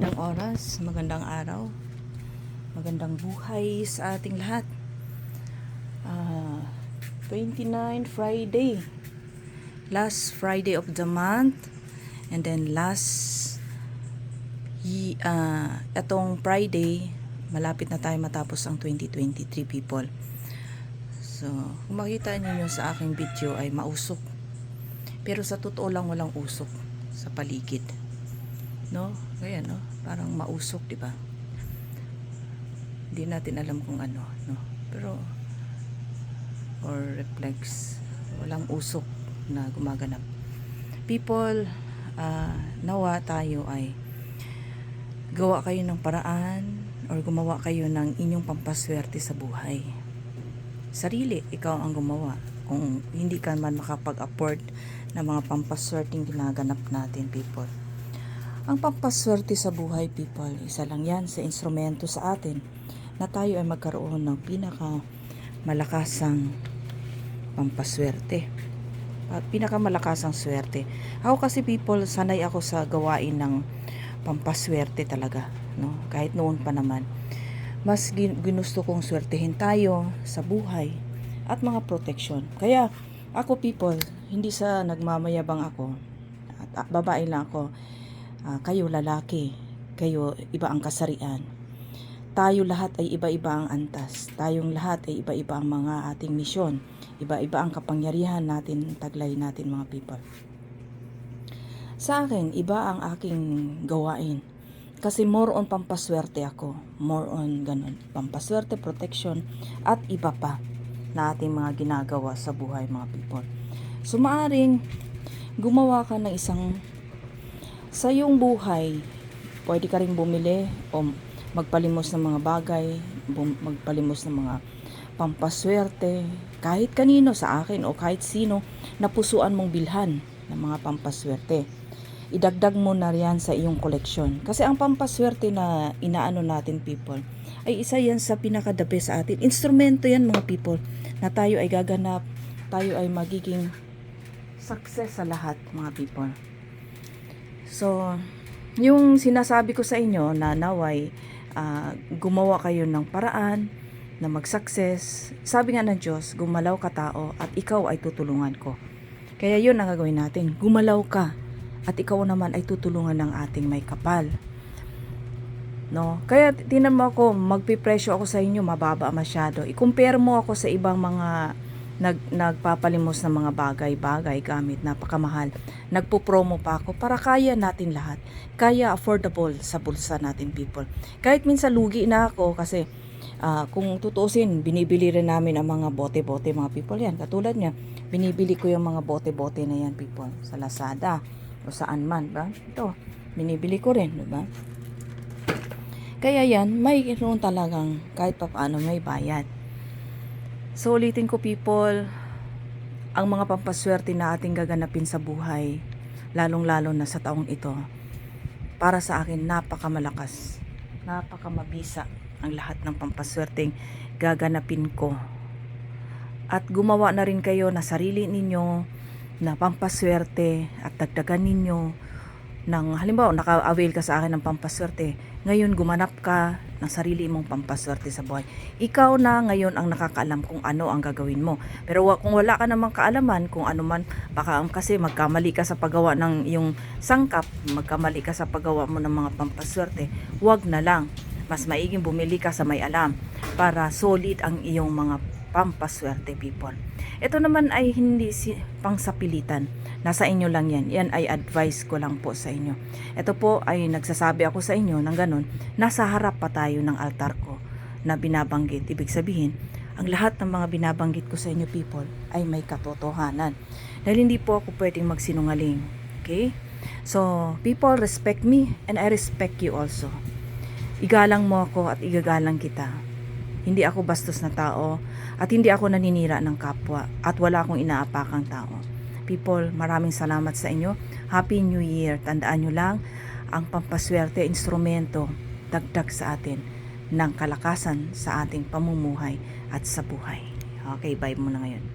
Magandang oras, magandang araw, magandang buhay sa ating lahat. 29 Friday, last Friday of the month, and then etong Friday, malapit na tayo matapos ang 2023, people. So, kung makita niyo sa aking video ay mausok. Pero sa totoo lang walang usok sa paligid. No? Kaya no, parang mausok, 'di ba? Hindi natin alam kung ano, no. Pero or reflex, walang usok na gumaganap. People, nawa tayo ay gawa kayo ng paraan or gumawa kayo ng inyong pampaswerte sa buhay. Sarili, ikaw ang gumawa. Kung hindi ka man makapag-afford ng mga pampaswerteng ginaganap natin, people. Ang pampaswerte sa buhay, people, isa lang yan sa instrumento sa atin na tayo ay magkaroon ng pinakamalakasang pampaswerte at pinakamalakasang swerte. Ako kasi, people, sanay ako sa gawain ng pampaswerte talaga, no? Kahit noon pa naman, mas ginusto kong swertehin tayo sa buhay at mga proteksyon. Kaya ako, people, hindi sa nagmamayabang ako at babae lang ako. Kayo lalaki, kayo iba ang kasarian. Tayo lahat ay iba-iba ang antas. Tayong lahat ay iba-iba ang mga ating misyon. Iba-iba ang kapangyarihan natin, taglay natin, mga people. Sa akin, iba ang aking gawain. Kasi more on pampaswerte ako. More on ganun. Pampaswerte, protection, at iba pa na ating mga ginagawa sa buhay, mga people. So, maaring gumawa ka ng isang sa iyong buhay, pwede ka rin bumili o magpalimos ng mga bagay, magpalimos ng mga pampaswerte, kahit kanino, sa akin o kahit sino na pusuan mong bilhan ng mga pampaswerte. Idagdag mo na riyan sa iyong koleksyon. Kasi ang pampaswerte na inaano natin, people, ay isa yan sa pinaka-the best sa atin. Instrumento yan, mga people, na tayo ay gaganap, tayo ay magiging success sa lahat, mga people. So, yung sinasabi ko sa inyo na naway gumawa kayo ng paraan na mag-success. Sabi nga ng Diyos, gumalaw ka tao at ikaw ay tutulungan ko. Kaya yun ang gagawin natin. Gumalaw ka at ikaw naman ay tutulungan ng ating may kapal. No? Kaya tinan mo ako, magpipresyo ako sa inyo, mababa masyado. I-compare mo ako sa ibang mga nagpapalimos ng mga bagay-bagay, gamit, napakamahal. Nagpo-promo pa ako para kaya natin lahat. Kaya affordable sa bulsa natin, people. Kahit minsan lugi na ako kasi kung tutusin, binibili rin namin ang mga bote-bote, mga people yan. Katulad niya, binibili ko yung mga bote-bote na yan, people, sa Lazada o saan man, ba? Ito, binibili ko rin, diba? Kaya yan, may mayroon talagang kahit pa paano may bayad. So, ulitin ko, people, ang mga pampaswerte na ating gaganapin sa buhay, lalong-lalo na sa taong ito, para sa akin, napakamalakas, napakamabisa ang lahat ng pampaswerteng gaganapin ko. At gumawa na rin kayo na sarili ninyo na pampaswerte at dagdagan ninyo ng, halimbawa, naka-avail ka sa akin ng pampaswerte, ngayon gumanap ka ng sarili mong pampaswerte sa buhay. Ikaw na ngayon ang nakakaalam kung ano ang gagawin mo. Pero kung wala ka namang kaalaman kung ano man, baka kasi magkamali ka sa paggawa ng iyong sangkap, magkamali ka sa paggawa mo ng mga pampaswerte, wag na lang. Mas maiging bumili ka sa may alam para solid ang iyong mga pampaswerte, people. Ito naman ay hindi pangsapilitan. Nasa inyo lang yan. Yan ay advice ko lang po sa inyo. Ito po ay nagsasabi ako sa inyo ng ganun. Nasa harap pa tayo ng altar ko na binabanggit. Ibig sabihin, ang lahat ng mga binabanggit ko sa inyo, people, ay may katotohanan. Dahil hindi po ako pwedeng magsinungaling. Okay? So, people, respect me and I respect you also. Igalang mo ako at igagalang kita. Hindi ako bastos na tao at hindi ako naninira ng kapwa at wala akong inaapakang tao. People, maraming salamat sa inyo. Happy New Year. Tandaan nyo lang, ang pampaswerte, instrumento, dagdag sa atin ng kalakasan sa ating pamumuhay at sa buhay. Okay, bye muna ngayon.